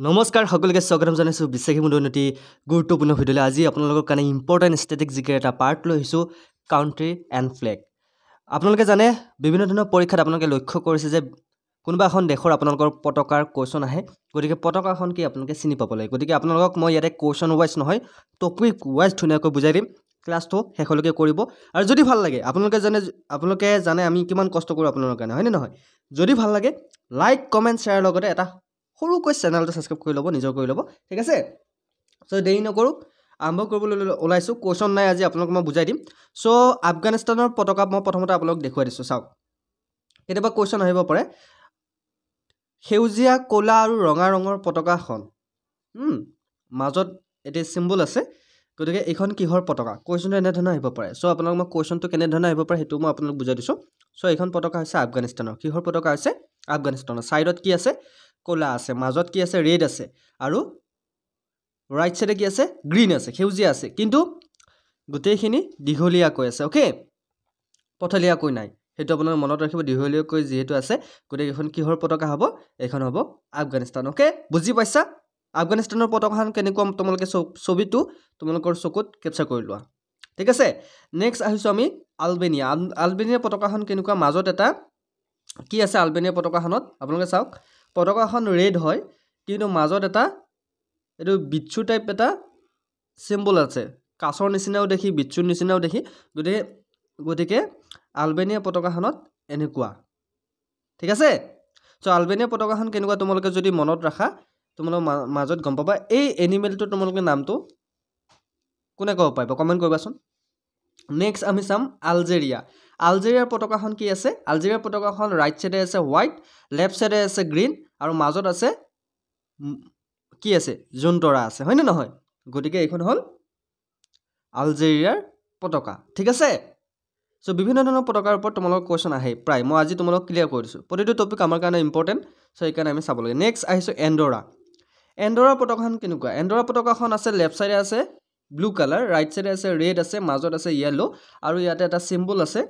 নমস্কাৰ সকলোকে স্বাগতম জনাইছোঁ বিশ্বাসী মুদনতি গুৰুত্বপূৰ্ণ ভিডিঅ'লৈ আজি আপোনালোকৰ কাৰণে ইম্পৰ্টেণ্ট ষ্টেটিক জিকেৰ এটা পাৰ্ট লৈ আহিছোঁ কাউণ্ট্ৰি এণ্ড ফ্লেগ আপোনালোকে জানে বিভিন্ন ধৰণৰ পৰীক্ষাত আপোনালোকে লক্ষ্য কৰিছে যে কোনোবা এখন দেশৰ আপোনালোকৰ পতাকাৰ কোৱেশ্যন আহে গতিকে পতাকাখন কি আপোনালোকে চিনি পাব লাগে গতিকে আপোনালোকক মই ইয়াতে কোৱেশ্যন ৱাইজ নহয় টপিক ৱাইজ ধুনীয়াকৈ বুজাই দিম ক্লাছটো শেষলৈকে কৰিব আৰু যদি ভাল লাগে আপোনালোকে জানে আমি কিমান কষ্ট কৰোঁ আপোনালোকৰ কাৰণে হয়নে নহয় যদি ভাল লাগে লাইক কমেণ্ট শ্বেয়াৰ লগতে এটা সৰুকৈ চেনেলটো সাবস্ক্ৰাইব কৰি ল'ব নিজৰ কৰি ল'ব ঠিক আছে সো দেৰি নকৰোঁ আৰম্ভ কৰিবলৈ ওলাইছোঁ কোৱেশ্যন নাই আজি আপোনালোকক মই বুজাই দিম সো আফগানিস্তানৰ পতাকা মই প্ৰথমতে আপোনালোকক দেখুৱাই দিছোঁ চাওক কেতিয়াবা কোৱেশ্যন আহিব পাৰে সেউজীয়া ক'লা আৰু ৰঙা ৰঙৰ পতাকাখন মাজত এটা চিম্বল আছে গতিকে এইখন কিহৰ পতাকা কোৱেশ্যনটো এনেধৰণৰ আহিব পাৰে সো আপোনালোক মই কোৱেশ্যনটো কেনেধৰণৰ আহিব পাৰে সেইটো মই আপোনালোক বুজাই দিছোঁ সো এইখন পতাকা হৈছে আফগানিস্তানৰ কিহৰ পতাকা হৈছে আফগানিস্তানৰ সাইডত কি আছে ক'লা আছে মাজত কি আছে ৰেড আছে আৰু ৰাইট সাইডে কি আছে গ্ৰীন আছে সেউজীয়া আছে কিন্তু গোটেইখিনি দীঘলীয়াকৈ আছে ওকে পথলীয়াকৈ নাই হেতু আপোনাৰ মনত ৰাখিব দীঘলীয়াকৈ যেহেতু আছে গতিকে এখন কিহৰ পতাকা হ'ব এখন হ'ব আফগানিস্তান ওকে বুজি পাইছা আফগানিস্তানৰ পতাকাখন কেনেকুৱা তোমালোকে ছবিটো তোমালোকৰ চকুত কেপচাৰ কৰি লোৱা ঠিক আছে নেক্সট আহিছো আমি আলবেনিয়া পতাকাখন কেনেকুৱা মাজত এটা কি আছে আলবেনিয়া পতাকাখনত আপোনালোকে চাওক পতাকাখন ৰেড হয় কিন্তু মাজত এটা এটো বিচ্ছু টাইপ এটা সিম্বল আছে কাছৰ নিচিনাও দেখি বিচ্ছুৰ নিচিনাও দেখি গতিকে আলবেনিয়া পতাকাখনত এনেকুৱা ঠিক আছে সো আলবেনিয়া পতাকাখন কেনেকুৱা তোমালোকে যদি মনত ৰাখা তোমালোক মাজত গম পাবা এই এনিমেলটো তোমালোকে নামটো কোনে ক'ব পাৰিব কমেন্ট কৰিবাচোন নেক্সট আমি চাম আলজেৰিয়াৰ পতাকাখন কি আছে আলজেৰিয়াৰ পতাকাখন ৰাইট সাইডে আছে হোৱাইট লেফট সাইডে আছে গ্ৰীন আৰু মাজত আছে কি আছে জুনতৰা আছে হয়নে নহয় গতিকে এইখন হল আলজেৰিয়াৰ পতাকা ঠিক আছে সো বিভিন্ন ধৰণৰ পতাকাৰ ওপৰত তোমালোকৰ কোৱেশ্যন আহে প্ৰায় মই আজি তোমালোকক ক্লিয়াৰ কৰি দিছোঁ প্ৰতিটো টপিক আমাৰ কাৰণে ইম্পৰ্টেণ্ট সো এইকাৰণে আমি চাব লাগে নেক্সট আহিছো এণ্ডোৰাৰ পতাকাখন কেনেকুৱা এণ্ডোৰাৰ পতাকাখন আছে লেফট সাইডে আছে ব্লু কালাৰ ৰাইট সাইডে আছে ৰেড আছে মাজত আছে ইয়েলো আৰু ইয়াতে এটা সিম্বল আছে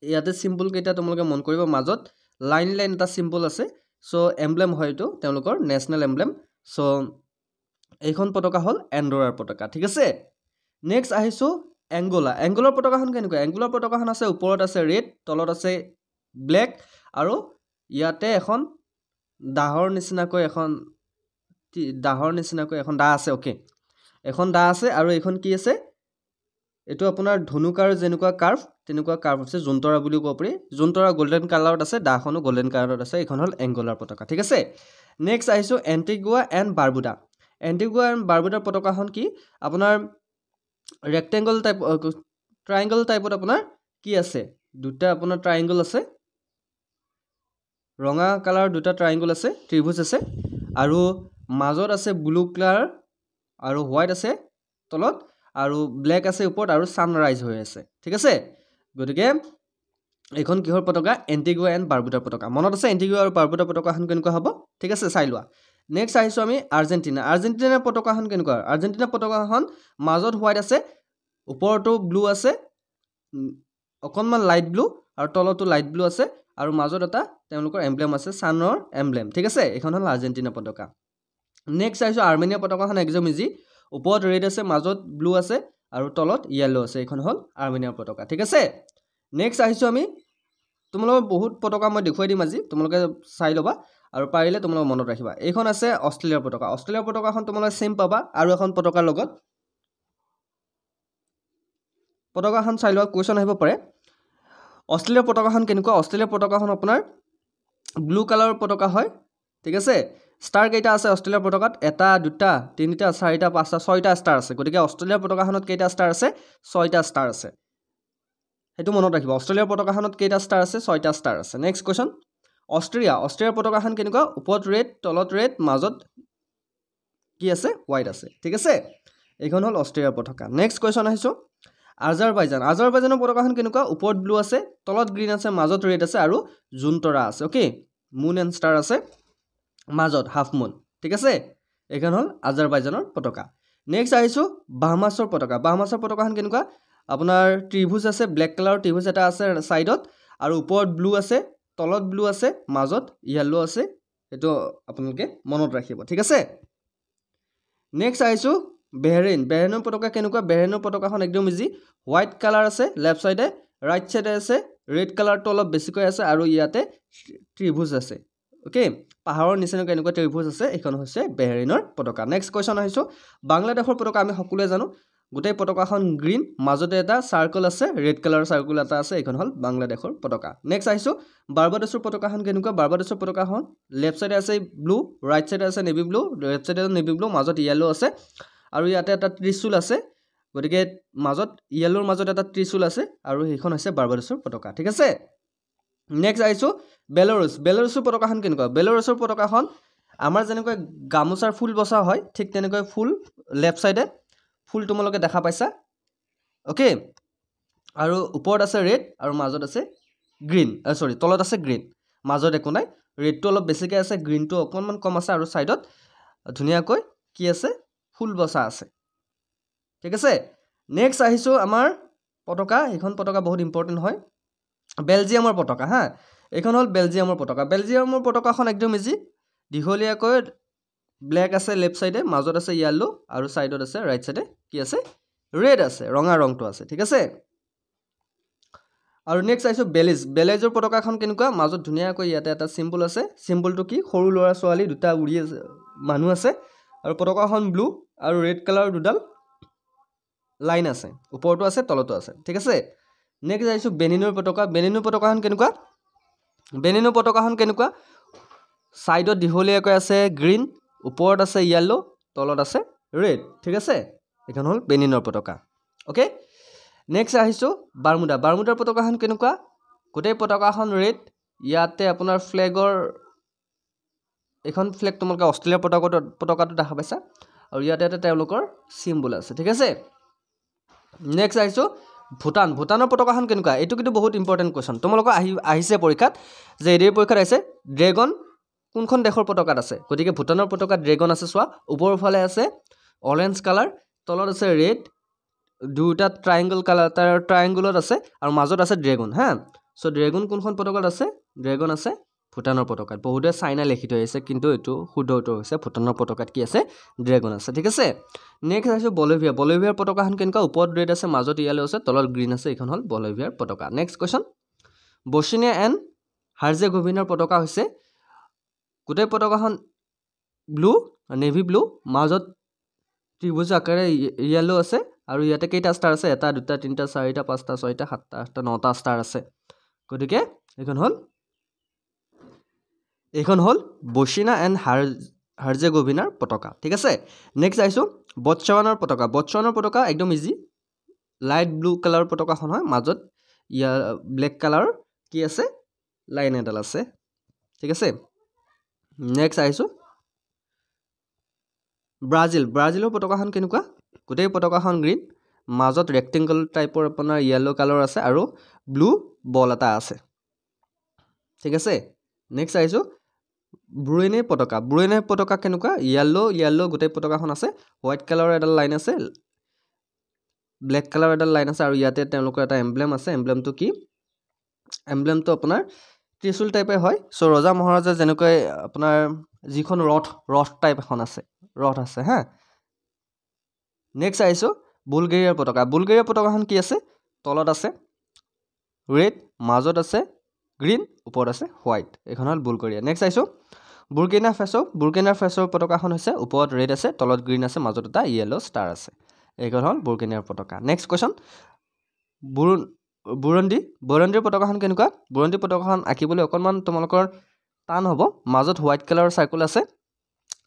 ইয়াতে সিম্বল কেইটা তোমালোকে মন কৰিব মাজত লাইন এটা সিম্বল আছে সো এমব্লেম হয়তো তেওঁলোকৰ নেশনাল এমব্লেম সো এইখন পতাকা হল এণ্ডোৰাৰ পতাকা ঠিক আছে নেক্সট আহিছো এংগোলাৰ পতাকাখন কেনেকুৱা এংগোলাৰ পতাকাখন আছে ওপৰত আছে ৰেড তলত আছে ব্লেক আৰু ইয়াতে এখন দাহৰ নিচিনাকৈ এখন দা আছে ওকে এখন দা আছে আৰু এইখন কি আছে এটো আপোনাৰ ধনুকাৰ যেনেকুৱা কাৰ্ভ তেনেকুৱা কাৰ্ভ আছে জুনতৰা বুলি ক'ব পাৰি জুনতৰা গোল্ডেন কালাৰত আছে দাখনো গোল্ডেন কালাৰত আছে এইখন হল এংগোলাৰ পতাকা ঠিক আছে নেক্সট আহিছো এন্টিগুয়া এণ্ড বাৰবুডাৰ পতাকাখন কি আপোনাৰ ৰেক্টেংগল টাইপ ট্ৰায়াঙ্গল টাইপত আপোনাৰ কি আছে দুটা আপোনাৰ ট্ৰায়াঙ্গল আছে ৰঙা কালাৰ দুটা ট্ৰায়াঙ্গল আছে ত্ৰিভুজ আছে আৰু মাজত আছে ব্লু কালাৰ আৰু হোৱাইট আছে তলত আৰু ব্লেক আছে ওপৰত আৰু সানৰাইজ হৈ আছে ঠিক আছে গতিকে এইখন কিহৰ পতাকা এন্টিগুয়া এণ্ড বাৰবুডাৰ পতাকা মনত আছে এন্টিগুয়া আৰু বাৰবুডাৰ পতাকাখন কেনেকুৱা হ'ব ঠিক আছে চাই লোৱা নেক্সট আহিছো আমি আৰ্জেন্টিনাৰ পতাকাখন কেনেকুৱা আৰ্জেন্টিনাৰ পতাকাখন মাজত হোৱাইট আছে ওপৰতো ব্লু আছে অকনমান লাইট ব্লু আৰু তলতো লাইট ব্লু আছে আৰু মাজত এটা তেওঁলোকৰ এমব্লেম আছে সানৰ এমব্লেম ঠিক আছে এইখন হল আৰ্জেন্টিনা পতাকা নেক্সট আহিছো আৰ্মেনিয়া পতাকাখন একদম ইজি ওপৰত ৰেড আছে মাজত ব্লু আছে আৰু তলত ইয়েলো আছে এইখন হল আৰ্মেনিয়াৰ পতাকা ঠিক আছে নেক্সট আহিছো আমি তোমালোকৰ বহুত পতাকা মই দেখুৱাই দিম আজি তোমালোকে চাই ল'বা আৰু পাৰিলে তোমালোকে মনত ৰাখিবা এইখন আছে অষ্ট্ৰেলিয়াৰ পতাকাখন তোমালোকে সেম পাবা আৰু এখন পতাকাৰ লগত পতাকাখন চাই লোৱা কোৱেশ্যন আহিব পাৰে অষ্ট্ৰেলিয়াৰ পতাকাখন কেনেকুৱা অষ্ট্ৰেলিয়াৰ পতাকাখন আপোনাৰ ব্লু কালাৰৰ পতাকা হয় ঠিক আছে ষ্টাৰ কেইটা আছে অষ্ট্ৰেলিয়াৰ পতাকাত এটা দুটা তিনিটা চাৰিটা পাঁচটা ছয়টা ষ্টাৰ আছে গতিকে অষ্ট্ৰেলিয়াৰ পতাকাখনত কেইটা ষ্টাৰ আছে ছয়টা ষ্টাৰ আছে হেতু মনত ৰাখিবা অষ্ট্ৰেলিয়াৰ পতাকাখনত কেইটা ষ্টাৰ আছে ছয়টা ষ্টাৰ আছে নেক্সট কোৱেশ্যন অষ্ট্ৰেলিয়াৰ পতাকাখন কেনেকুৱা ওপৰত ৰেড তলত ৰেড মাজত কি আছে হোৱাইট আছে ঠিক আছে এইখন হল অষ্ট্ৰেলিয়াৰ পতাকা নেক্সট কোৱেশ্যন আহিছো আজাৰবাইজানৰ পতাকাখন কেনেকুৱা ওপৰত ব্লু আছে তলত গ্ৰীন আছে মাজত ৰেড আছে আৰু জুনতৰা আছে ওকে মুন এণ্ড ষ্টাৰ আছে মাজত হাফ মুন ঠিক আছে এইখন হল আজাৰবাইজানৰ পতাকা নেক্সট আহিছো বাহামাছৰ পতাকাখন কেনেকুৱা আপোনাৰ ত্ৰিভুজ আছে ব্লেক কালাৰৰ ত্ৰিভুজ এটা আছে সাইডত আৰু ওপৰত ব্লু আছে তলত ব্লু আছে মাজত ইয়েলো আছে সেইটো আপোনালোকে মনত ৰাখিব ঠিক আছে নেক্সট আহিছোঁ বেহৰেইনৰ পতাকা কেনেকুৱা বেহৰেইনৰ পতাকাখন একদম ইজি হোৱাইট কালাৰ আছে লেফ্ট চাইডে ৰাইট চাইডে আছে ৰেড কালাৰটো অলপ বেছিকৈ আছে আৰু ইয়াতে ত্ৰিভুজ আছে ওকে পাহাৰৰ নিচিনাকৈ এনেকুৱা ত্ৰিভুজ আছে এইখন হৈছে বেহৰেইনৰ পতাকা নেক্সট কোৱেশ্চন আহিছোঁ বাংলাদেশৰ পতাকা আমি সকলোৱে জানো গোটেই পতাকাখন গ্ৰীণ মাজতে এটা সাৰ্কেল আছে ৰেড কালাৰৰ সাৰ্কেল এটা আছে এইখন হল বাংলাদেশৰ পতাকা নেক্সট আহিছোঁ বাৰ্বাডোছৰ পতাকাখন কেনেকুৱা বাৰ্বাডোছৰ পতাকাখন লেফ্ট চাইডে আছে ব্লু ৰাইট চাইডে আছে নেভি ব্লু লেফ্ট চাইডে নেভি ব্লু মাজত ইয়েলো আছে আৰু ইয়াতে এটা ত্ৰিশূল আছে গতিকে মাজত ইয়েলোৰ মাজত এটা ত্ৰিশূল আছে আৰু এইখন হৈছে বাৰ্বাডোছৰ পতাকা ঠিক আছে নেক্সট আহিছোঁ বেলাৰুছৰ পতাকাখন কেনেকুৱা বেলাৰুছৰ পতাকাখন আমাৰ যেনেকৈ গামোচাৰ ফুল বসা হয় ঠিক তেনেকৈ ফুল লেফ্ট চাইডে ফুল তোমালোকে দেখা পাইছা ওকে আৰু ওপৰত আছে ৰেড আৰু মাজত আছে গ্ৰীণ সৰি তলত আছে গ্ৰীণ মাজত একো নাই ৰেডটো অলপ বেছিকৈ আছে গ্ৰীণটো অকণমান কম আছে আৰু সাইডত ধুনীয়াকৈ কি আছে ফুল বসা আছে ঠিক আছে নেক্সট আহিছোঁ আমাৰ পতাকা এইখন পতাকা বহুত ইম্পৰ্টেণ্ট হয় বেলজিয়ামৰ পতাকা হা এইখন হল বেলজিয়ামৰ পতাকাখন একদম ইজি দীঘলীয়াকৈ ব্লেক আছে লেফ্ট সাইডে মাজত আছে ইয়েলো আৰু সাইডত আছে ৰাইট সাইডে কি আছে ৰেড আছে ৰঙা ৰংটো আছে ঠিক আছে আৰু নেক্সট আহিছোঁ বেলেজৰ পতাকাখন কেনেকুৱা মাজত ধুনীয়াকৈ ইয়াতে এটা সিম্বল আছে সিম্বলটো কি সৰু ল'ৰা ছোৱালী দুটা উৰি আছে মানুহ আছে আৰু পতাকাখন ব্লু আৰু ৰেড কালাৰ দুডাল লাইন আছে ওপৰটো আছে তলতো আছে ঠিক আছে নেক্সট আহিছোঁ বেনিনৰ পতাকাখন কেনেকুৱা সাইডত দীঘলীয়াকৈ আছে গ্ৰীণ ওপৰত আছে ইয়েলো তলত আছে ৰেড ঠিক আছে এইখন হল বেনিনৰ পতাকা ওকে নেক্সট আহিছোঁ বাৰমুদাৰ পতাকাখন কেনেকুৱা গোটেই পতাকাখন ৰেড ইয়াতে আপোনাৰ ফ্লেগৰ এখন ফ্লেগ তোমালোকে অষ্ট্ৰেলিয়াৰ পতাকাটো দেখা পাইছা আৰু ইয়াতে এটা তেওঁলোকৰ সিম্বল আছে ঠিক আছে নেক্সট আহিছোঁ ভূটানৰ পতাকাখন কেনেকুৱা এইটো কিন্তু বহুত ইম্পৰ্টেণ্ট কোৱেশ্চন তোমালোকৰ আহিছে পৰীক্ষাত যে এডিৰ পৰীক্ষাত আহিছে ড্ৰেগন কোনখন দেশৰ পতাকাত আছে গতিকে ভূটানৰ পতাকাত ড্ৰেগন আছে চোৱা ওপৰৰ ফালে আছে অৰেঞ্জ কালাৰ তলত আছে ৰেড দুটা ট্ৰায়াঙ্গল কালাৰ তাৰ ট্ৰায়াঙ্গলত আছে আৰু মাজত আছে ড্ৰেগন হা সো ড্ৰেগন কোনখন পতাকাত আছে ড্ৰেগন আছে ভূটানৰ পতাকাত বহুতে চাইনা লিখি থৈ আছে কিন্তু এটো শুদ্ধ উত্তৰ হৈছে ভূটানৰ পতাকাত কি আছে ড্ৰেগন আছে ঠিক আছে নেক্সট আছে বলিভিয়াৰ পতাকাখন কেনেকুৱা ওপৰত ৰেড আছে মাজত ইয়েলো আছে তলত গ্ৰীণ আছে এইখন হল বলিভিয়াৰ পতাকা নেক্সট কোৱেশ্চন বস্নিয়া এণ্ড হাৰ্জেগোভিনাৰ পতাকা হৈছে গোটেই পতাকাখন ব্লু নেভি ব্লু মাজত ত্ৰিভুজ আকাৰে ইয়েলো আছে আৰু ইয়াতে কেইটা ষ্টাৰ আছে এটা দুটা তিনিটা চাৰিটা পাঁচটা ছয়টা সাতটা আঠটা নটা ষ্টাৰ আছে গতিকে এইখন হল বস্নিয়া এণ্ড হাৰ্জেগোভিনাৰ পতাকা ঠিক আছে নেক্সট আহিছোঁ বটছৱানাৰ পতাকা একদম ইজি লাইট ব্লু কালাৰৰ পতাকাখন হয় মাজত ব্লেক কালাৰৰ কি আছে লাইন এডাল আছে ঠিক আছে নেক্সট আহিছোঁ ব্ৰাজিলৰ পতাকাখন কেনেকুৱা গোটেই পতাকাখন গ্ৰীণ মাজত ৰেক্টেংগল টাইপৰ আপোনাৰ ইয়েলো কালাৰ আছে আৰু ব্লু বল এটা আছে ঠিক আছে নেক্সট আহিছোঁ ব্ৰুনেইৰ পতাকা কেনেকুৱা ইয়েলো গোটেই পতাকাখন আছে হোৱাইট কালাৰৰ এডাল লাইন আছে ব্লেক কালাৰৰ এডাল লাইন আছে আৰু ইয়াতে তেওঁলোকৰ এটা এমব্লেম আছে এমব্লেমটো কি এমব্লেমটো আপোনাৰ ত্ৰিশূল টাইপে হয় সো ৰজা মহাৰাজা যেনেকৈ আপোনাৰ যিখন ৰথ টাইপ এখন আছে ৰথ আছে হা নেক্সট আহিছোঁ বুলগেৰিয়াৰ পতাকাখন কি আছে তলত আছে ৰেড মাজত আছে গ্ৰীণ ওপৰত আছে হোৱাইট এইখন হল বুলগেৰিয়া নেক্সট আহিছোঁ বুৰ্কিনা ফেছৰ পতাকাখন হৈছে ওপৰত ৰেড আছে তলত গ্ৰীণ আছে মাজত এটা ইয়েলো ষ্টাৰ আছে এইখন হল বুৰ্কিনাৰ পতাকা নেক্সট কোৱেশ্চন বুৰুণ্ডিৰ পতাকাখন কেনেকুৱা বুৰুণ্ডিৰ পতাকাখন আঁকিবলৈ অকণমান তোমালোকৰ টান হ'ব মাজত হোৱাইট কালাৰৰ সাৰ্কেল আছে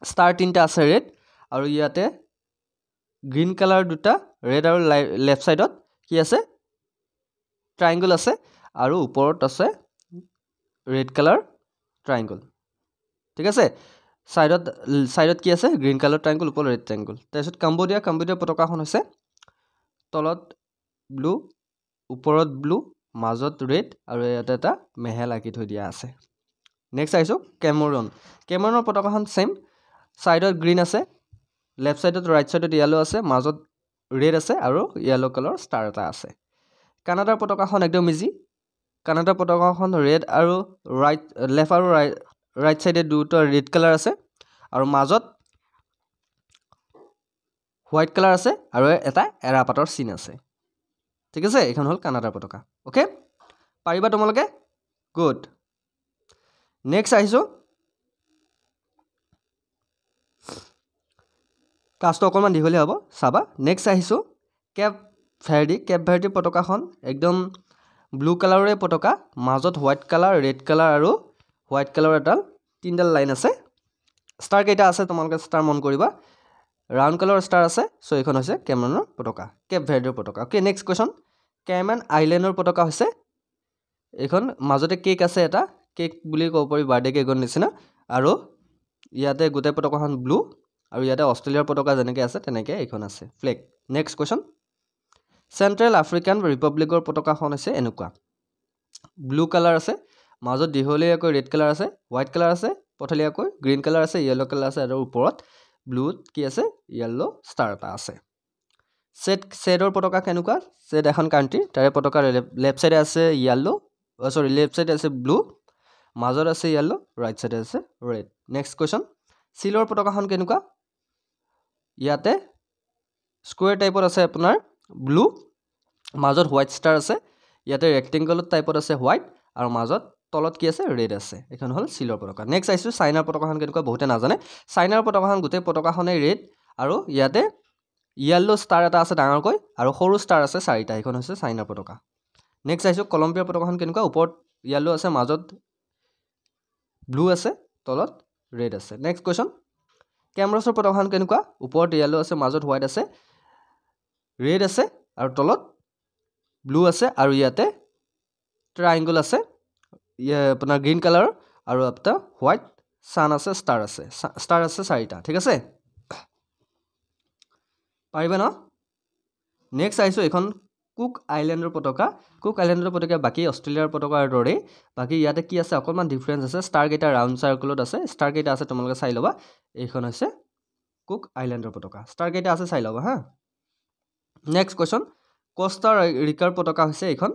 ষ্টাৰ তিনিটা আছে ৰেড আৰু ইয়াতে গ্ৰীণ কালাৰ দুটা ৰেড আৰু লেফ্ট সাইডত কি আছে ট্ৰায়াঙ্গল আছে আৰু ওপৰত আছে ৰেড কালাৰ ট্ৰায়াঙ্গল ঠিক আছে সাইডত কি আছে গ্ৰীণ কালাৰ ট্ৰায়াঙ্গল ওপৰত ৰেড ট্ৰায়াঙ্গল তাৰপিছত কাম্বোডিয়াৰ পতাকাখন হৈছে তলত ব্লু ওপৰত ব্লু মাজত ৰেড আৰু ইয়াতে এটা মেহেল আঁকি থৈ দিয়া আছে নেক্সট আহিছোঁ কেমেৰুনৰ পতাকাখন সেম সাইডত গ্ৰীণ আছে লেফ্ট সাইডত ৰাইট সাইডত ইয়েলো আছে মাজত ৰেড আছে আৰু ইয়েলো কালাৰ ষ্টাৰ এটা আছে কানাডাৰ পতাকাখন একদম ইজি কানাডাৰ পতাকাখন ৰেড আৰু লেফ্ট আৰু ৰাইট সাইডে দুটো ৰেড কালাৰ আছে আৰু মাজত হোৱাইট কালাৰ আছে আৰু এটা এৰাপাতৰ চিন আছে ঠিক আছে এইখন হল কানাডাৰ পতাকা ওকে পাৰিবা তোমালোকে গুড নেক্সট আহিছো কাষ্ট অকমান দীঘলীয়া হ'ব চাবা নেক্সট আহিছো কেপ ভাৰ্ডি পতাকাখন একদম ব্লু কালাৰৰে পতাকা মাজত হোৱাইট কালাৰ ৰেড কালাৰ আৰু হোৱাইট কালাৰ এডাল তিনডাল লাইন আছে ষ্টাৰ কেইটা আছে তোমালোকে ষ্টাৰ মন কৰিবা ৰাউন্ড কালাৰ ষ্টাৰ আছে সো এইখন হৈছে কেমেৰুনৰ পতাকা কেপ ভাৰ্ডিৰ পতাকা ওকে নেক্সট কোৱেশ্চন কেমেন আইল্যান্ডৰ পতাকা হৈছে এইখন মাজতে কেক আছে এটা কেক বুলি ক'ব পাৰি বাৰ্থডে কেকৰ নিচিনা আৰু ইয়াতে গোটেই পতাকাখন ব্লু আৰু ইয়াতে অষ্ট্ৰেলিয়াৰ পতাকা যেনেকৈ আছে তেনেকৈ এইখন আছে flag next question central African ৰিপাব্লিকৰ পতাকাখন হৈছে এনেকুৱা ব্লু কালাৰ আছে মাজত দীঘলীয়াকৈ ৰেড কালাৰ আছে হোৱাইট কালাৰ আছে পথলীয়াকৈ গ্ৰীণ কালাৰ আছে ইয়েলো কালাৰ আছে আৰু ওপৰত ব্লুত কি আছে ইয়েলো ষ্টাৰ এটা আছে সেডৰ পতাকা কেনেকুৱা সেড এখন কান্ট্ৰি তাৰে পতাকা লেফট সাইডে আছে ইয়েলো সৰি লেফট সাইডে আছে ব্লু মাজত আছে ইয়েলো ৰাইট সাইডে আছে ৰেড নেক্সট কোৱেশ্চন সিলৰ পতাকাখন কেনেকুৱা ইয়াতে স্কোয়াৰ টাইপৰ আছে আপোনাৰ ব্লু মাজত হোৱাইট ষ্টাৰ আছে ইয়াতে ৰেক্টেংগুলাৰ টাইপৰ আছে হোৱাইট আৰু মাজত তলত কি আছে ৰেড আছে এখন হল সিলৰ পতাকা নেক্সট আইছো চাইনাৰ পতাকাখন কেনেকুৱা বহুতে নাজানে চাইনাৰ পতাকাখন গোটেই পতাকাখনে ৰেড আৰু ইয়াতে ইয়েলো ষ্টাৰ এটা আছে ডাঙৰকৈ আৰু সৰু ষ্টাৰ আছে চাৰিটা এখন হৈছে চাইনাৰ পতাকা নেক্সট আইছো কলম্বিয়াৰ পতাকাখন কেনেকুৱা ওপৰত ইয়েলো আছে মাজত ব্লু আছে তলত ৰেড আছে নেক্সট কোৱেশ্চন কেমৰাছৰ পতাকাখন কেনেকুৱা ওপৰত ইয়েলো আছে মাজত হোৱাইট আছে ৰেড আছে আৰু তলত ব্লু আছে আৰু ইয়াতে ট্ৰায়াঙ্গল আছে আপোনাৰ গ্ৰীণ কালাৰ আৰু এটা হোৱাইট সান আছে ষ্টাৰ আছে চাৰিটা ঠিক আছে পাৰিবা ন নেক্সট আহিছো এখন কুক আইল্যান্ডৰ পতাকা বাকি অষ্ট্ৰেলিয়াৰ পতাকাৰ দৰে বাকি ইয়াতে কি আছে অকমান ডিফাৰেন্স আছে ষ্টাৰ কেইটা ৰাউন্ড সাৰ্কুলত আছে ষ্টাৰ কেইটা আছে তোমালোকে চাই লবা এইখন হৈছে কুক আইল্যান্ডৰ পতাকা ষ্টাৰ কেইটা আছে চাই লবা হা নেক্সট কোৱেশ্চন কোষ্টা ৰিকাৰ পতাকা হৈছে এইখন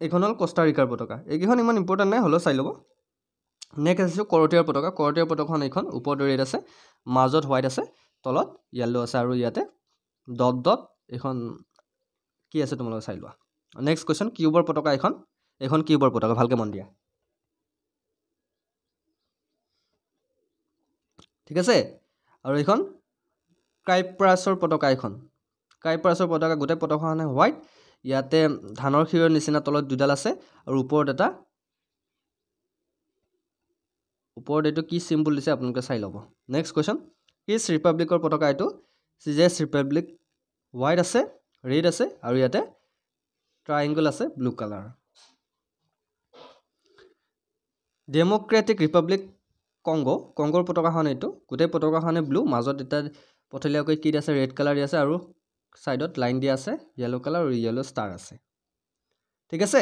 হল কোষ্টা ৰিকাৰ পতাকা এইখন ইমান ইম্পৰ্টেন্ট নাই হলো চাই লব নেক্সট আছে কৰটিয়াৰ পতাকাখন এইখন ওপৰত ৰেড আছে মাজত হোৱাইট আছে তলত ইয়েলো আছে আৰু ইয়াতে ডট এইখন কি আছে তোমালোকে চাই লোৱা নেক্সট কোৱেশ্চন কিউবৰ পতাকা এইখন কিউবৰ পতাকা ভালকে মন দিয়া ঠিক আছে আৰু এইখন কাইপ্ৰাছৰ পতাকা গোটেই পতাকাখনে হোৱাইট ইয়াতে ধানৰ ক্ষীৰৰ নিচিনা তলত দুডাল আছে আৰু ওপৰত এইটো কি সিম্বল দিছে আপোনালোকে চাই লব নেক্সট কোৱেশ্চন কিছ ৰিপাব্লিকৰ পতাকা এইটো সিজেছ ৰিপাব্লিক হোৱাইট আছে ৰেড আছে আৰু ইয়াতে ট্ৰায়াঙ্গল আছে ব্লু কালাৰ ডেমোক্ৰেটিক ৰিপাব্লিক কংগোৰ পতাকাখন এইটো গোটেই পতাকাখনে ব্লু মাজত এটা পথলীয়াকৈ কি আছে ৰেড কালাৰ আছে আৰু সাইডত লাইন দিয়া আছে ইয়েলো কালাৰ আৰু ইয়েলো ষ্টাৰ আছে ঠিক আছে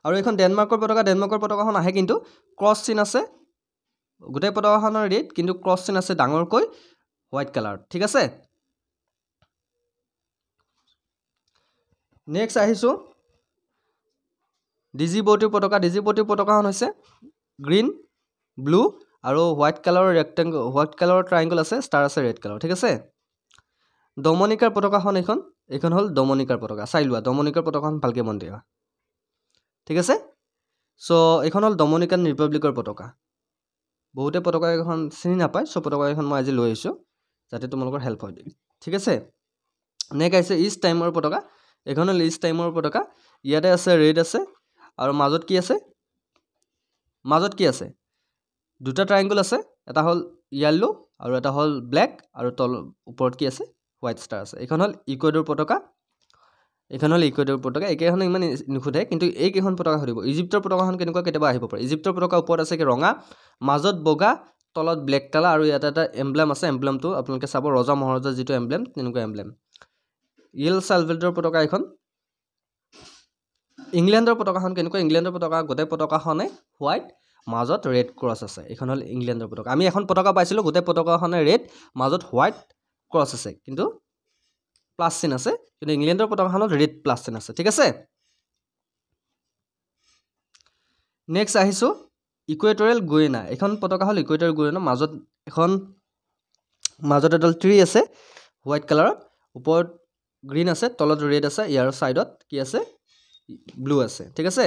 আৰু এখন ডেনমাৰ্কৰ পতাকাখন আহে কিন্তু ক্ৰছ চিন আছে গোটেই পতাকাখনৰ ৰেড কিন্তু ক্ৰছ চিন আছে ডাঙৰকৈ হোৱাইট কালাৰ ঠিক আছে নেক্সট আহিছো ডিজিবটিৰ পতাকাখন হৈছে গ্ৰীণ ব্লু আৰু হোৱাইট কালাৰৰ ট্ৰায়াঙ্গল আছে ষ্টাৰ আছে ৰেড কালাৰ ঠিক আছে ডমিনিকাৰ পতাকাখন এইখন হল ডমিনিকাৰ পতাকা চাই লোৱা ডমিনিকাৰ পতাকাখন ভালকে মন দিয়া ঠিক আছে সো এইখন হল ডমিনিকান ৰিপাব্লিকৰ পতাকা বহুতে পতাকা এখন চিনি নাপায় সো পতাকা এখন মই আজি লৈ আহিছো যাতে তোমালোকৰ হেল্প হয় ঠিক আছে নেক্সট আছে ইষ্ট টাইমৰ পতাকা এইখন হল ইষ্ট টাইমৰ পতাকা ইয়াতে আছে ৰেড আছে আৰু মাজত কি আছে দুটা ট্ৰায়াঙ্গল আছে এটা হল ইয়েলো আৰু এটা হল ব্ল্যাক আৰু তল ওপৰত কি আছে হোৱাইট ষ্টাৰ আছে এইখন হল ইকুৱেডৰ পতাকা একেখন ইমান নুখুধে কিন্তু এইকেইখন পতাকা সুধিব ইজিপ্তৰ পতাকাখন কেনেকুৱা কেতিয়াবা আহিব পাৰে ইজিপ্তৰ পতাকা ওপৰত আছে কি ৰঙা মাজত বগা তলত ব্ল্যাক কালাৰ আৰু ইয়াতে এটা এমব্লেম আছে এমব্লেমটো আপোনালোকে চাব ৰজা মহাৰজাৰ যেটো এমব্লেম তেনেকুৱা এমব্লেম ইল সালভেডৰৰ পতাকা এখন ইংলেণ্ডৰ পতাকাখন কেনেকুৱা ইংলেণ্ডৰ পতাকা গোটেই পতাকাখনে হোৱাইট মাজত ৰেড ক্ৰছ আছে এইখন হল ইংলেণ্ডৰ পতাকা আমি এখন পতাকা পাইছিলো গোটেই পতাকাখনে ৰেড মাজত হোৱাইট ক্ৰছ আছে কিন্তু প্লাস চিন আছে কিন্তু ইংলেণ্ডৰ পতাকাখনত ৰেড প্লাস চিন আছে ঠিক আছে নেক্সট আহিছোঁ ইকুৱেটৰিয়েল গুয়েনা। এখন পতাকা হ'ল ইকুৱেটৰিয়েল গুয়েনা। মাজত এডাল ট্ৰী আছে হোৱাইট কালাৰত, ওপৰত গ্ৰীণ আছে, তলত ৰেড আছে, ইয়াৰ ছাইডত কি আছে ব্লু আছে। ঠিক আছে,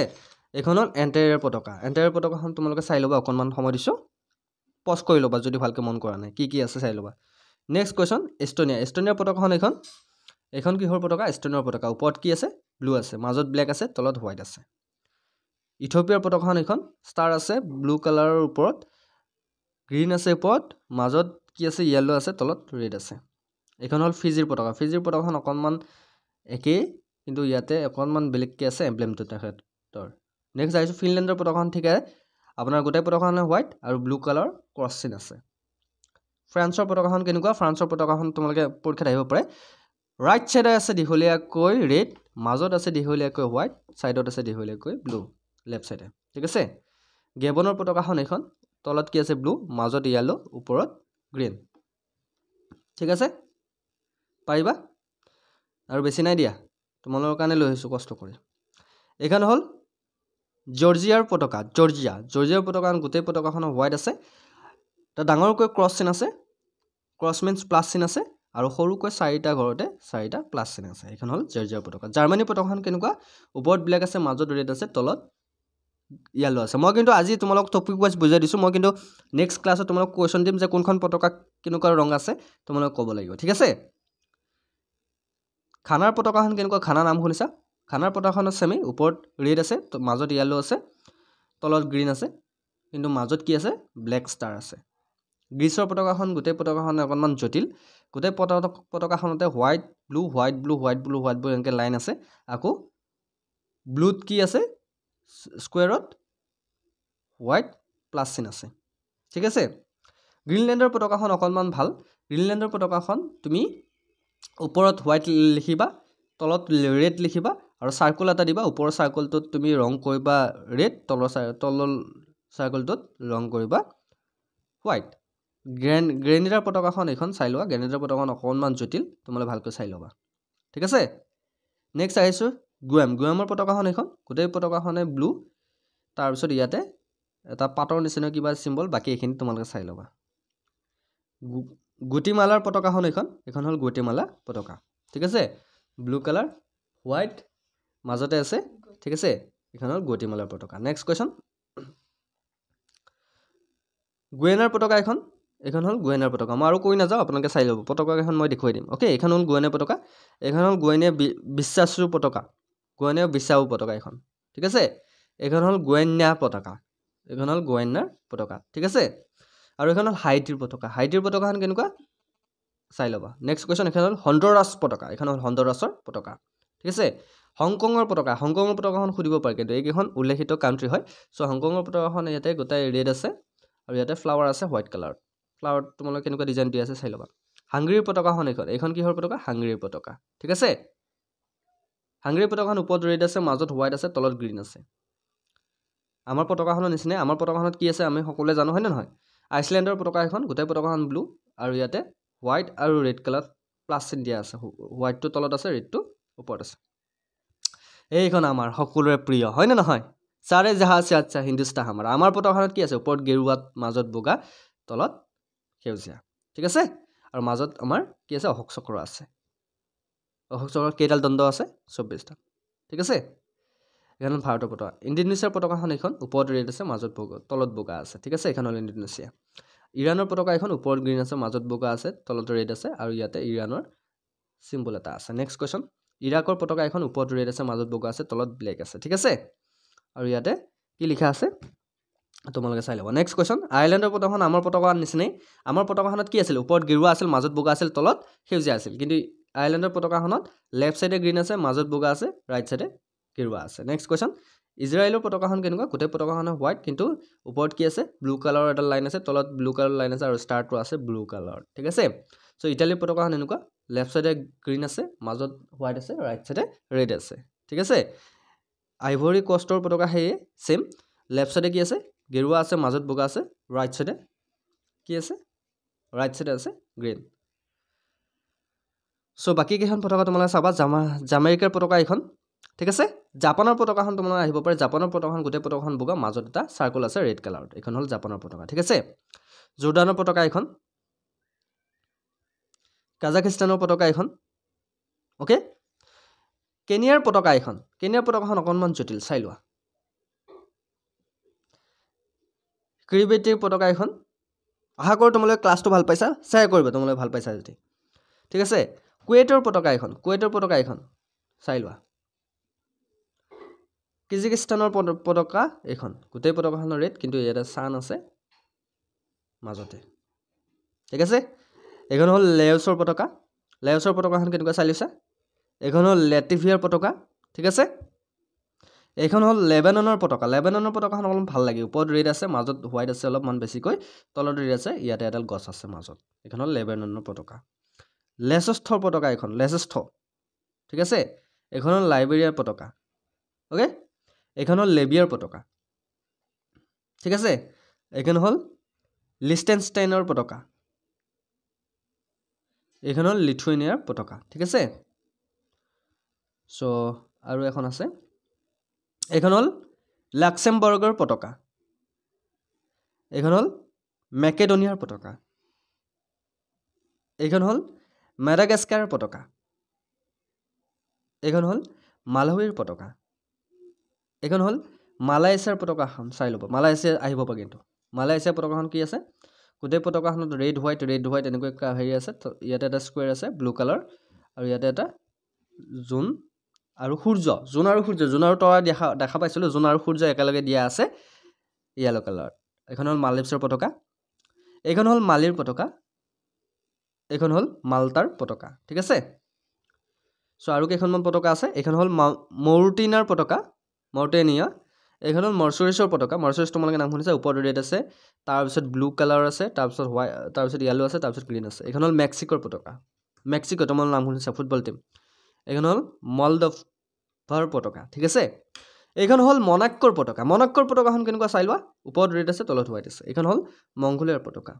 এইখন হ'ল এণ্টায়াৰ পতাকা। এণ্টায়াৰ পতাকাখন তোমালোকে চাই ল'বা, অকণমান সময় দিছোঁ, পজ কৰি ল'বা যদি ভালকৈ মন কৰা নাই, কি আছে চাই ল'বা। Next question, Estonia. এষ্টনিয়াৰ পতাকাখন এইখন কিহৰ পতাকা? এষ্টনিয়াৰ পতাকা। ওপৰত কি আছে? ব্লু আছে, মাজত ব্লেক আছে, তলত হোৱাইট আছে। ইথিঅপিয়াৰ পতাকাখন এইখন ষ্টাৰ আছে, ব্লু কালাৰৰ ওপৰত গ্ৰীণ আছে, ওপৰত মাজত কি আছে য়েল্লো আছে, তলত ৰেড আছে। এইখন হ'ল ফিজিৰ পতাকা। ফিজিৰ পতাকাখন অকণমান একেই, কিন্তু ইয়াতে অকণমান বেলেগকৈ আছে এম্ব্লেমটো তেখেতৰ। নেক্সট আহিছোঁ ফিনলেণ্ডৰ পতাকাখন। ঠিক আছে, আপোনাৰ গোটেই পতাকাখন হোৱাইট আৰু ব্লু কালাৰ ক্ৰছ চিন আছে। ফ্ৰান্সৰ পতাকাখন কেনেকুৱা? ফ্ৰান্সৰ পতাকাখন তোমালোকে পৰীক্ষাত আহিব পাৰে। ৰাইট ছাইডে আছে দীঘলীয়াকৈ ৰেড, মাজত আছে দীঘলীয়াকৈ হোৱাইট, ছাইডত আছে দীঘলীয়াকৈ ব্লু, লেফ্ট ছাইডে। ঠিক আছে, গেবনৰ পতাকাখন এইখন, তলত কি আছে ব্লু, মাজত য়েল্লো, ওপৰত গ্ৰীণ। ঠিক আছে, পাৰিবা? আৰু বেছি নাই দিয়া, তোমালোকৰ কাৰণে লৈ আহিছোঁ কষ্ট কৰি। এইখন হ'ল জৰ্জিয়াৰ পতাকা। জৰ্জিয়াৰ পতাকাখন গোটেই পতাকাখন হোৱাইট আছে, তাত ডাঙৰকৈ ক্ৰছ চিন আছে, ক্ৰছ মিনছ প্লাছ চিন আছে, আৰু সৰুকৈ চাৰিটা ঘৰতে চাৰিটা প্লাছ চিন আছে। এইখন হ'ল জৰ্জিয়াৰ পতাকা। জাৰ্মানীৰ পতাকাখন কেনেকুৱা? ওপৰত ব্লেক আছে, মাজত ৰেড আছে, তলত য়েল্লো আছে। মই কিন্তু আজি তোমালোকক টপিক ৱাইজ বুজাই দিছোঁ। মই কিন্তু নেক্সট ক্লাছত তোমালোকক কুৱেশ্যন দিম যে কোনখন পতাকা কেনেকুৱা ৰং আছে, তোমালোকে ক'ব লাগিব। ঠিক আছে, খানাৰ পতাকাখন কেনেকুৱা? খানা নাম শুনিছা? খানাৰ পতাকাখন চেমি, ওপৰত ৰেড আছে, মাজত য়েল্লো আছে, তলত গ্ৰীণ আছে, কিন্তু মাজত কি আছে ব্লেক ষ্টাৰ আছে। গ্ৰীচৰ পতাকাখন, গোটেই পতাকাখন অকণমান জটিল। গোটেই পতাকাখনতে white blue, white blue, white blue, white blue এনেকৈ লাইন আছে। আকৌ ব্লুত কি আছে স্কুৱেৰত হোৱাইট প্লাছ চিন আছে। ঠিক আছে, গ্ৰীণলেণ্ডৰ পতাকাখন অকণমান ভাল। গ্ৰীণলেণ্ডৰ পতাকাখন তুমি ওপৰত হোৱাইট লিখিবা, তলত ৰেড লিখিবা, আৰু চাৰ্কুল এটা দিবা। ওপৰৰ চাৰ্কুলটোত তুমি ৰং কৰিবা ৰেড, তলৰ চাৰ্কুলটোত ৰং কৰিবা হোৱাইট। গ্ৰেনেডাৰ পতাকাখন এইখন চাই লোৱা। গ্ৰেনেডাৰ পতাকাখন অকণমান জটিল, তোমালোকে ভালকৈ চাই ল'বা। ঠিক আছে, নেক্সট আহিছোঁ গুৱেমৰ পতাকাখন এইখন, গোটেই পতাকাখনে ব্লু, তাৰপিছত ইয়াতে এটা পাতৰ নিচিনা কিবা চিম্বল, বাকী এইখিনি তোমালোকে চাই ল'বা। গুটিমালাৰ পতাকাখন এইখন হ'ল গুটিমালা পতাকা। ঠিক আছে, ব্লু কালাৰ, হোৱাইট, মাজতে আছে। ঠিক আছে, এইখন হ'ল গুটিমালাৰ পতাকা। নেক্সট কুৱেশ্যন, গুয়েনাৰ পতাকা এইখন হ'ল গুয়েনাৰ পতাকা। মই আৰু কৈ নাযাওঁ, আপোনালোকে চাই ল'ব। পতাকাকেইখন মই দেখুৱাই দিম। অ'কে, এইখন হ'ল গুয়েনাৰ পতাকা। এইখন হ'ল গুয়েনীয়া বিশ্বাসু পতাকা, গুয়েনীয়া বিশ্বাসু পতাকা এইখন। ঠিক আছে, এইখন হ'ল গুয়েনা পতাকা, এইখন হ'ল গুয়েনাৰ পতাকা। ঠিক আছে, আৰু এইখন হ'ল হাইটিৰ পতাকা। হাইটিৰ পতাকাখন কেনেকুৱা চাই ল'বা। নেক্সট কুৱেশ্যন, এইখন হ'ল হণ্ডুৰাছ পতাকা। এইখন হ'ল হণ্ডুৰাছৰ পতাকা। ঠিক আছে, হংকঙৰ পতাকা। হংকঙৰ পতাকাখন সুধিব পাৰে, কিন্তু এইকেইখন উল্লেখিত কাণ্ট্ৰি হয়। চ' হংকঙৰ পতাকাখন ইয়াতে গোটাই ৰেড আছে, আৰু ইয়াতে ফ্লাৱাৰ আছে হোৱাইট কালাৰত। ফ্লাৱাৰত তোমালোকে কেনেকুৱা ডিজাইন দি আছে চাই ল'বা। হাংগেৰীৰ পতাকাখন এইখন কিহৰ পতাকা? হাংগেৰীৰ পতাকা। ঠিক আছে, হাংগেৰীৰ পতাকাখন ওপৰত ৰেড আছে, মাজত হোৱাইট আছে, তলত গ্ৰীণ আছে। আমাৰ পতাকাখনৰ নিচিনাই। আমাৰ পতাকাখনত কি আছে আমি সকলোৱে জানো, হয়নে নহয়? আইচলেণ্ডৰ পতাকা এখন, গোটেই পতাকাখন ব্লু, আৰু ইয়াতে হোৱাইট আৰু ৰেড কালাৰত প্লাছ চিন দিয়া আছে। হোৱাইটটো তলত আছে, ৰেডটো ওপৰত আছে। এইখন আমাৰ সকলোৰে প্ৰিয়, হয়নে নহয়? চাৰে জাহা সে আচ্ছা হিন্দুস্তান হামাৰা। আমাৰ পতাকাখনত কি আছে? ওপৰত গেৰুৱাত, মাজত বগা, তলত সেউজীয়া। ঠিক আছে, আৰু মাজত আমাৰ কি আছে? অশোক চক্ৰ আছে। অশোক চক্ৰৰ কেইডাল দণ্ড আছে? 24ডাল। ঠিক আছে, এইখন হ'ল ভাৰতৰ পতাকা। ইণ্ডোনেছিয়াৰ পতাকাখন এইখন, ওপৰত ৰেড আছে, মাজত বগা, তলত বগা আছে। ঠিক আছে, এইখন হ'ল ইণ্ডোনেছিয়া। ইৰাণৰ পতাকা এইখন, ওপৰত গ্ৰীণ আছে, মাজত বগা আছে, তলত ৰেড আছে, আৰু ইয়াতে ইৰাণৰ চিম্বল এটা আছে। নেক্সট কুৱেশ্যন, ইৰাকৰ পতাকা এখন, ওপৰত ৰেড আছে, মাজত বগা আছে, তলত ব্লেক আছে। ঠিক আছে, আৰু ইয়াতে কি লিখা আছে তোমালোকে চাই ল'বা। নেক্সট কুৱেশ্যন, আয়াৰলেণ্ডৰ পতাকাখন আমাৰ পতাকাৰ নিচিনাই। আমাৰ পতাকাখনত কি আছিল? ওপৰত গেৰুৱা আছিল, মাজত বগা আছিল, তলত সেউজীয়া আছিল। কিন্তু আয়াৰলেণ্ডৰ পতাকাখনত লেফ্ট ছাইডে গ্ৰীণ আছে, মাজত বগা আছে, ৰাইট ছাইডে গেৰুৱা আছে। নেক্সট কুৱেশ্যন, ইজৰাইলৰ পতাকাখন কেনেকুৱা? গোটেই পতাকাখন হোৱাইট, কিন্তু ওপৰত কি আছে? ব্লু কালাৰৰ এটা লাইন আছে, তলত ব্লু কালাৰ লাইন আছে, আৰু ষ্টাৰটো আছে ব্লু কালাৰ। ঠিক আছে, চ' ইটালীৰ পতাকাখন এনেকুৱা, লেফ্ট ছাইডে গ্ৰীণ আছে, মাজত হোৱাইট আছে, ৰাইট ছাইডে ৰেড আছে। ঠিক আছে, আইভৰি কষ্টৰ পতাকা সেয়ে ছেইম। লেফ্ট ছাইডে কি আছে? গেৰুৱা আছে, মাজত বগা আছে, ৰাইট ছাইডে কি আছে? ৰাইট ছাইডে আছে গ্ৰীণ। চ' বাকী কেইখন পতাকা তোমালোকে চাবা। জামেইকাৰ পতাকা এইখন, ঠিক আছে জাপানৰ পতাকাখন তোমালোকে আহিব পাৰে জাপানৰ পতাকাখন গোটেই পতাকাখন বগা মাজত এটা সাৰ্কেল আছে ৰেড কালাৰত এখন হল জাপানৰ পতাকা ঠিক আছে জৰ্ডানৰ পতাকা এখন কাজাখিস্তানৰ পতাকা এখন ওকে কেনিয়াৰ পতাকা এখন কেনিয়াৰ পতাকাখন অকনমান জটিল চাই লোৱা ক্ৰিবেটিৰ পতাকা এখন আশা কৰোঁ তোমালোকে ক্লাছটো ভাল পাইছা শ্বেয়াৰ কৰিবা তোমালোকে ভাল পাইছা যদি ঠিক আছে কুৱেইটৰ পতাকা এখন চাই লোৱা কিজিকিস্তানৰ পতাকা এখন গোটেই পতাকাখনৰ ৰেড কিন্তু ইয়াতে সান আছে মাজতে ঠিক আছে এখন হল লেওছৰ পতাকাখন কেনেকুৱা চাই লৈছা এখন হল লেটিভিয়াৰ পতাকা ঠিক আছে এখন হল লেবাননৰ পতাকাখন অলপ ভাল লাগে ওপৰত ৰেড আছে মাজত হোৱাইট আছে অলপমান বেছিকৈ তলত ৰেড আছে ইয়াতে এডাল গছ আছে মাজত এখন হল লেবাননৰ পতাকা লেছস্থৰ পতাকা এখন ঠিক আছে এখন হল লাইবেৰিয়াৰ পতাকা ওকে এখন হল লেবিয়াৰ পতাকা ঠিক আছে এখন হল লিষ্টেনষ্টাইনৰ পতাকা এখন হল লিথুৱেনিয়াৰ পতাকা ঠিক আছে সো আৰু এখন আছে এখন হল লাক্সেমবাৰ্গৰ পতাকা এখন হল মেকেডনিয়াৰ পতাকা এখন হল মাডাগাস্কাৰৰ পতাকা এখন হল মালাৱিৰ পতাকা এখন হল মালয়েছিয়াৰ পতাকাখন চাই ল'ব মালয়েছিয়া আহিব পাৰে কিন্তু মালয়েছিয়াৰ পতাকাখন কি আছে গোটেই পতাকাখনত ৰেড হোৱাইট এনেকৈ হেৰি আছে ইয়াতে এটা স্কুৱেৰ আছে ব্লু কালাৰ আৰু ইয়াতে এটা জোন আৰু সূৰ্য জোন আৰু তৰা দেখা পাইছিলোঁ জোন আৰু সূৰ্য একেলগে দিয়া আছে ইয়েলো কালাৰ এখন হল মালদ্বীপৰ পতাকা এখন হল মালিৰ পতাকা এখন হল মাল্টাৰ পতাকা ঠিক আছে সো আৰু কেইখনমান পতাকা আছে এখন হল মৌৰিটানিয়া এখন হল মৰ্চৰিছৰ পতাকা মৰ্চৰিছ তোমালোকে নাম শুনিছা ওপৰত ৰেড আছে তাৰপিছত ব্লু কালাৰ আছে তাৰপিছত য়েলো আছে তাৰপিছত গ্ৰীণ আছে এখন হল মেক্সিকোৰ পতাকা মেক্সিকো তোমালোকে নাম শুনিছা ফুটবল টিম এখন হল মলডোভাৰ পতাকা ঠিক আছে এইখন হল মনাক্কোৰ পতাকাখন কেনেকুৱা চাই লোৱা ওপৰত ৰেড আছে তলত হোৱাইট আছে এইখন হল মংগোলিয়াৰ পতাকা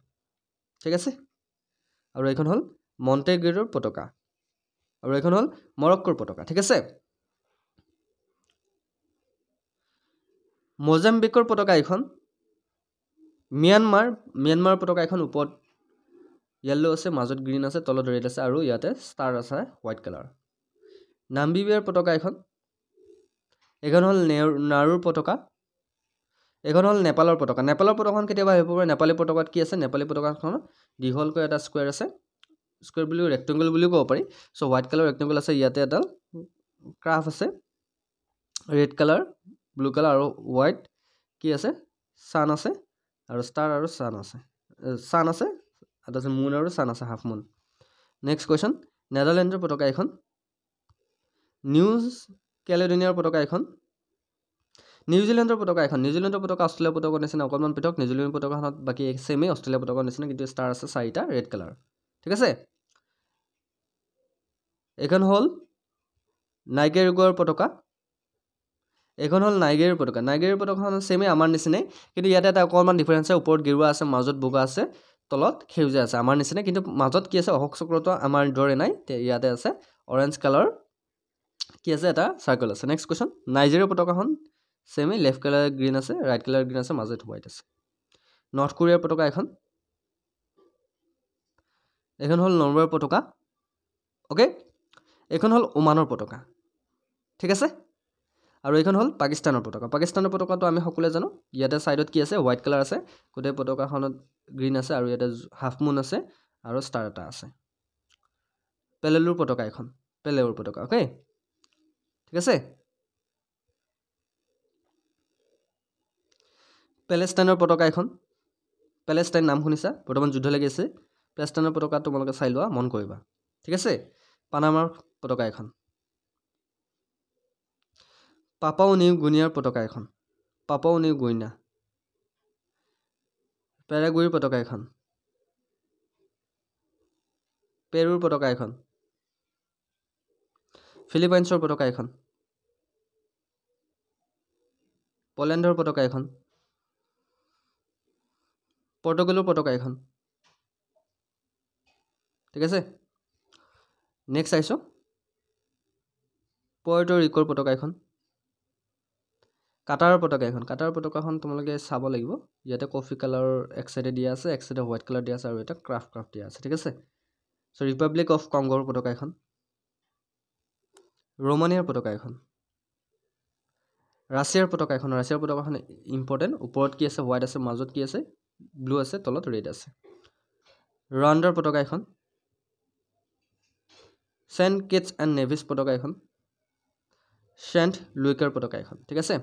ঠিক আছে আৰু এইখন হল মণ্টেগ্ৰেডৰ পতাকা আৰু এইখন হল মৰক্কোৰ পতাকা ঠিক আছে মোজাম্বিকৰ পতাকা এখন মিয়ানমাৰ পতাকা এখন ওপৰত য়েল্লো আছে মাজত গ্ৰীণ আছে তলত ৰেড আছে আৰু ইয়াতে ষ্টাৰ আছে হোৱাইট কালাৰ নামিবিয়াৰ পতাকা এখন হল নাৰুৰ পতাকা এখন হল নেপালৰ পতাকাখন কেতিয়াবা আহিব পাৰে নেপালী পতাকাত কি আছে নেপালী পতাকাখন দীঘলকৈ এটা স্কুৱেৰ আছে স্কুৱেৰ বুলিও ৰেক্টেংগল বুলিও ক'ব পাৰি সো হোৱাইট কালাৰ ৰেক্টেংগল আছে ইয়াতে এডাল ক্ৰাফ আছে ৰেড কালাৰ ব্লু কালাৰ আৰু হোৱাইট কি আছে সান আছে আৰু ষ্টাৰ আৰু সান আছে এটা আছে মুন আৰু সান আছে হাফ মুন নেক্সট কুৱেশ্যন নেদাৰলেণ্ডৰ পতাকা এখন নিউ কেলেডনিয়াৰ পতাকা এখন নিউজিলেণ্ডৰ পতাকা অষ্ট্ৰেলিয়াৰ পতাকাৰ নিচিনা অকণমান পৃথক নিউজিলেণ্ডৰ পতাকাখনত বাকী সেমেই অষ্ট্ৰেলিয়াৰ পতাকাৰ নিচিনা কিন্তু ষ্টাৰ আছে 4টা ৰেড কালাৰ ঠিক আছে এখন হল নাইগেৰিয়াৰ পতাকা এখন হল নাইগেৰিয়াৰ পতাকাখন সেমেই আমাৰ নিচিনাই কিন্তু ইয়াতে এটা অকণমান ডিফাৰেঞ্চ আছে ওপৰত গেৰুৱা আছে মাজত বগা আছে তলত সেউজীয়া আছে আমাৰ নিচিনা কিন্তু মাজত কি আছে অশোক চক্ৰটো আমাৰ দৰে নাই ইয়াতে আছে অৰেঞ্জ কালাৰ কি আছে এটা সাৰ্কেল আছে নেক্সট কোৱেশ্চন নাইজেৰিয়াৰ পতাকাখন সেমেই লেফট কালাৰ গ্ৰীণ আছে ৰাইট কালাৰ গ্ৰীণ আছে মাজত হোৱাইট আছে নৰ্থ কোৰিয়াৰ পতাকা এখন হল নৰৱেৰ পতাকা ওকে এখন হল ওমানৰ পতাকা ঠিক আছে আৰু এইখন হল পাকিস্তানৰ পতাকাটো আমি সকলোৱে জানো ইয়াতে সাইডত কি আছে হোৱাইট কালাৰ আছে গোটেই পতাকাখনত গ্ৰীণ আছে আৰু ইয়াতে হাফ মুন আছে আৰু ষ্টাৰ এটা আছে পেলেলৰ পতাকা ওকে ঠিক আছে পেলেষ্টাইনৰ পতাকা এখন পেলেষ্টাইন নাম শুনিছা বৰ্তমান যুদ্ধ লাগি আছে পেলেষ্টাইনৰ পতাকা তোমালোকে চাই লোৱা মন কৰিবা ঠিক আছে পানামাৰ পতাকা এখন পাপাও নিউ গুইনিয়াৰ পতাকা এখন পেৰাগুৱেৰ পতাকা এখন পেৰুৰ পতাকা এখন ফিলিপাইনছৰ পতাকা এখন পোলেণ্ডৰ পতাকা এখন পৰ্তুগালৰ পতাকা এখন ঠিক আছে নেক্সট আহিছো পুৱেৰ্টো ৰিক'ৰ পতাকা এখন কাটাৰৰ পতাকা এখন কাটাৰৰ পতাকাখন তোমালোকে চাব লাগিব ইয়াতে কফি কালাৰ এক সাইডে দিয়া আছে এক সাইডে হোৱাইট কালাৰ দিয়া আছে আৰু এটা ক্ৰাফট দিয়া আছে ঠিক আছে সো ৰিপাব্লিক অফ কংগোৰ পতাকা এখন ৰোমানিয়াৰ পতাকা এখন ৰাছিয়াৰ পতাকাখন ইম্পৰ্টেন্ট ওপৰত কি আছে হোৱাইট আছে মাজত কি আছে ব্লু আছে তলত ৰেড আছে ৰৱাণ্ডাৰ পতাকা এখন সেন্ট কিটছ এণ্ড নেভিছ পতাকা এখন সেন্ট লুইকাৰ পতাকা এখন ঠিক আছে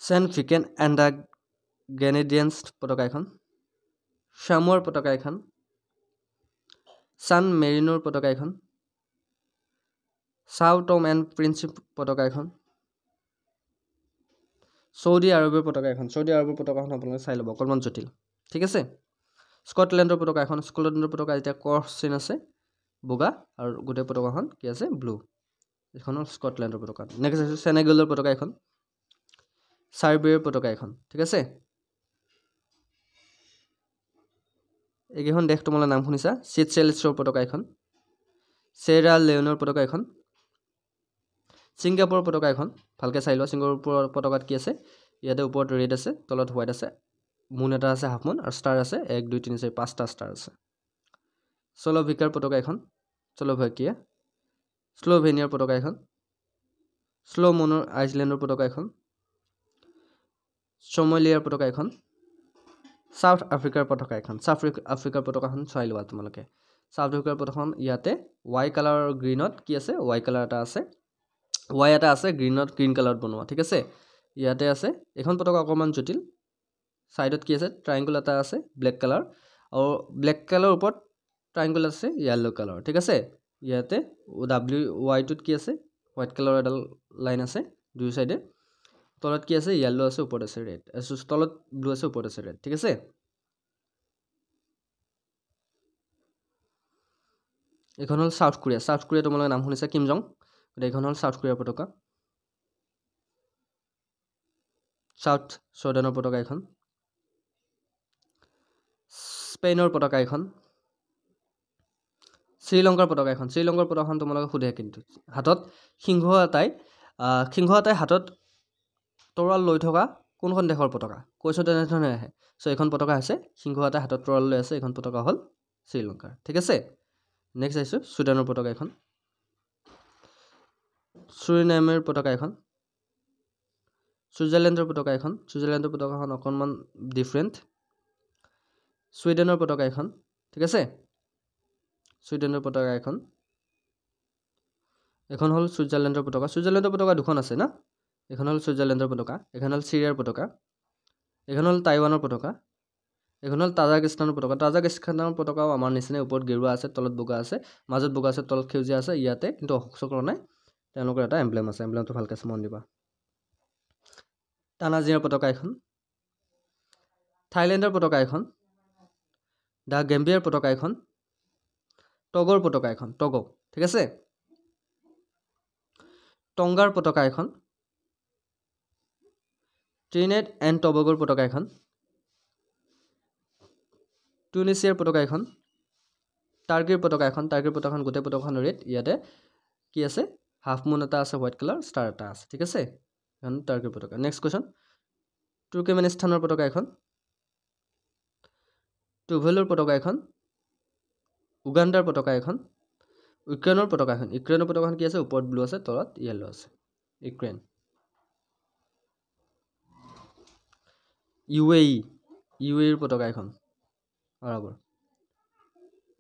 সেন্ট ভিকেন এণ্ড দ্য গ্ৰেনেডিয়ানছ পতাকা এখন শামৰ পতাকা এখন সান মেৰিনোৰ পতাকা এখন সাও টম এণ্ড প্ৰিন্সিপ পতাকা এখন সৌদি আৰবৰ পতাকা এখন সৌদি আৰবৰ পতাকাখন আপোনালোকে চাই ল'ব অকণমান জটিল ঠিক আছে স্কটলেণ্ডৰ পতাকা এখন স্কটলেণ্ডৰ পতাকা এতিয়া ক্ৰছ চিন আছে বগা আৰু গোটেই পতাকাখন কি আছে ব্লু এখন স্কটলেণ্ডৰ পতাকা নেক্সট আছে সেনেগেলৰ পতাকা এখন সাৰ্বিয়াৰ পতাকা এখন ঠিক আছে এইকেইখন দেশ তোমালোকে নাম শুনিছা চিটচেলছৰ পতাকা এখন চেৰা লিওনৰ পতাকা এখন ছিংগাপুৰৰ পতাকা এখন ভালকৈ চাই লোৱা ছিংগাপুৰৰ পতাকাত কি আছে ইয়াতে ওপৰত ৰেড আছে তলত হোৱাইট আছে মুন এটা আছে হাফ মুন আৰু ষ্টাৰ আছে 1 2 3 4 5টা ষ্টাৰ আছে স্লোভাকিয়াৰ পতাকা এখন স্লোভাকিয়া স্লোভেনিয়াৰ পতাকা এখন স্লোমনৰ আইচলেণ্ডৰ পতাকা এখন সোমালিয়াৰ পতাকা এখন সাউথ আফ্ৰিকাৰ পতাকা এখন সাউথ আফ্ৰিকাৰ পতাকাখন চাই লোৱা তোমালোকে সাউথ আফ্ৰিকাৰ পতাকাখন ইয়াতে ৱাই কালাৰ গ্ৰীনত কি আছে ৱাই কালাৰ এটা আছে ৱাই এটা আছে গ্ৰীনত গ্ৰীন কালাৰত বনোৱা ঠিক আছে ইয়াতে আছে এখন পতাকা অকমান জটিল সাইডত কি আছে ট্ৰায়াঙ্গল এটা আছে ব্ল্যাক কালাৰ আৰু ব্ল্যাক কালাৰ ওপৰত ট্ৰায়াঙ্গল আছে ইয়েলো কালাৰ ঠিক আছে ইয়াতে ডব্লিউ ৱাই টুত কি আছে হোৱাইট কালাৰ এডাল লাইন আছে দুই সাইডে তলত কি আছে ইয়েলো আছে ওপৰত আছে ৰেড তলত ব্লু আছে ওপৰত আছে ৰেড ঠিক আছে এখন হল সাউথ কোৰিয়া তোমালোকে নাম শুনিছা কিম জং এইখন হল সাউথ কোৰিয়াৰ পতাকা সাউথ সুদানৰ পতাকা এখন স্পেইনৰ পতাকা এখন শ্ৰীলংকাৰ পতাকাখন তোমালোকে খুদে কিন্তু হাতত সিংহ এটাই হাতত তৰোৱাল লৈ থকা কোনখন দেশৰ পতাকা কৈছো তেনেধৰণে আহে সো এখন পতাকা আছে সিংহ এটাই হাতত তৰোৱাল লৈ আছে এখন পতাকা হল শ্ৰীলংকাৰ ঠিক আছে নেক্সট আইছো সুদানৰ পতাকা এখন সুৰিনামৰ পতাকা এখন সুইজাৰলেণ্ডৰ পতাকাখন অকণমান ডিফাৰেণ্ট সুইডেনৰ পতাকা এখন ঠিক আছে সুইডেনৰ পতাকা এখন হল সুইজাৰলেণ্ডৰ পতাকা দুখন আছে না এখন হল সুইজাৰলেণ্ডৰ পতাকা এখন হল সিৰিয়াৰ পতাকা এখন হল টাইৱানৰ পতাকা এখন হল তাজাকিস্তানৰ পতাকাও আমাৰ নিচিনা ওপৰত গেৰুৱা আছে তলত বগা আছে মাজত বগা আছে তলত খেউজিয়া আছে ইয়াতে কিন্তু অশোক চক্ৰ নাই তেওঁলোকৰ এটা এমব্লেম আছে এমব্লেমটো ভালকৈ মন দিবা তানাজিয়াৰ পতাকা এখন থাইলেণ্ডৰ পতাকা এখন দা গেম্বিয়াৰ পতাকা এখন টগৰ পতাকা এখন টগো ঠিক আছে টংগাৰ পতাকা এখন ট্ৰিনেড এণ্ড টবেগোৰ পতাকা এখন টুনিছিয়াৰ পতাকা এখন টাৰ্কিৰ পতাকাখন গোটেই পতাকাখন ৰেড ইয়াতে কি আছে হাফ মুন এটা আছে হোৱাইট কালাৰ ষ্টাৰ এটা আছে ঠিক আছে এখন টাৰ্কিৰ পতাকা নেক্সট কোৱেশ্চন তুৰ্কমেনিস্তানৰ পতাকা এখন টুভেলৰ পতাকা এখন উগাণ্ডাৰ পতাকা এখন ইউক্ৰেইনৰ পতাকাখন কি আছে ওপৰত ব্লু আছে তলত ইয়েলো আছে ইউক্ৰেইন ইউএইৰ পতাকা এখন আৰবৰ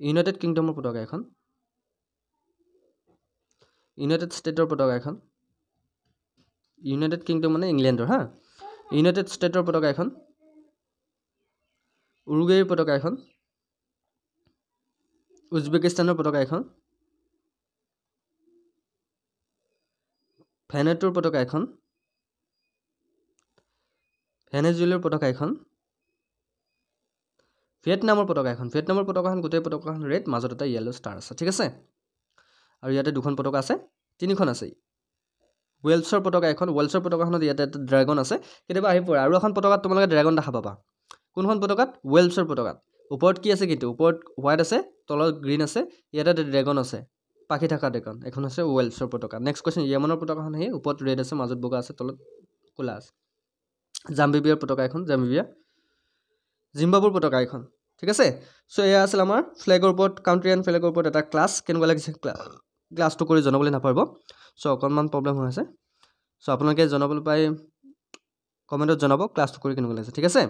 ইউনাইটেড কিংডমৰ পতাকা এখন ইউনাইটেড ষ্টেটৰ পতাকা এখন ইউনাইটেড কিংডম মানে ইংলেণ্ডৰ হা ইউনাইটেড ষ্টেটৰ পতাকা এখন উৰুগুৱেৰ পতাকা এখন উজবেকিস্তানৰ পতাকা এখন ভেনেটুৰ পতাকা এখন ভেনেজুৱেলাৰ পতাকা এখন ভিয়েটনামৰ পতাকাখন গোটেই পতাকাখন ৰেড মাজত এটা ইয়েলো ষ্টাৰ আছে ঠিক আছে আৰু ইয়াতে দুখন পতাকা আছে তিনিখন আছে ৱেলছৰ পতাকাখনত ইয়াতে এটা ড্ৰাগন আছে কেতিয়াবা আহি পৰে আৰু এখন পতাকাত তোমালোকে ড্ৰাগন দেখা পাবা কোনখন পতাকাত ৱেলছৰ পতাকাত ওপৰত কি আছে কিন্তু ওপৰত হোৱাইট আছে তলত গ্ৰীণ আছে ইয়াতে ড্ৰাগন আছে পাখি থকা দেশখন এখন আছে ৱেলছৰ পতাকা নেক্সট কুৱেশ্যন য়েমেনৰ পতাকাখন সেই ওপৰত ৰেড আছে মাজত বগা আছে তলত ক'লা আছে জাম্বিবিয়াৰ পতাকা এখন জাম্বিবিয়া জিম্বাবুৰ পতাকা এখন ঠিক আছে চ' এয়া আছিল আমাৰ ফ্লেগৰ ওপৰত কাউণ্ট্ৰি এণ্ড ফ্লেগৰ ওপৰত এটা ক্লাছ কেনেকুৱা লাগিছে ক্লাছটো কৰি জনাবলৈ নাপাৰিব চ' অকণমান প্ৰব্লেম হৈ আছে চ' আপোনালোকে জনাবলৈ পাই কমেণ্টত জনাব ক্লাছটো কৰি কেনেকুৱা লাগিছে ঠিক আছে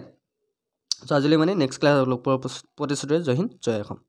চ' আজিলৈ মানে নেক্সট ক্লাছ লগ পোৱাৰ প্ৰতিশ্ৰুতিৰে জয় হিন্দ জয় অসম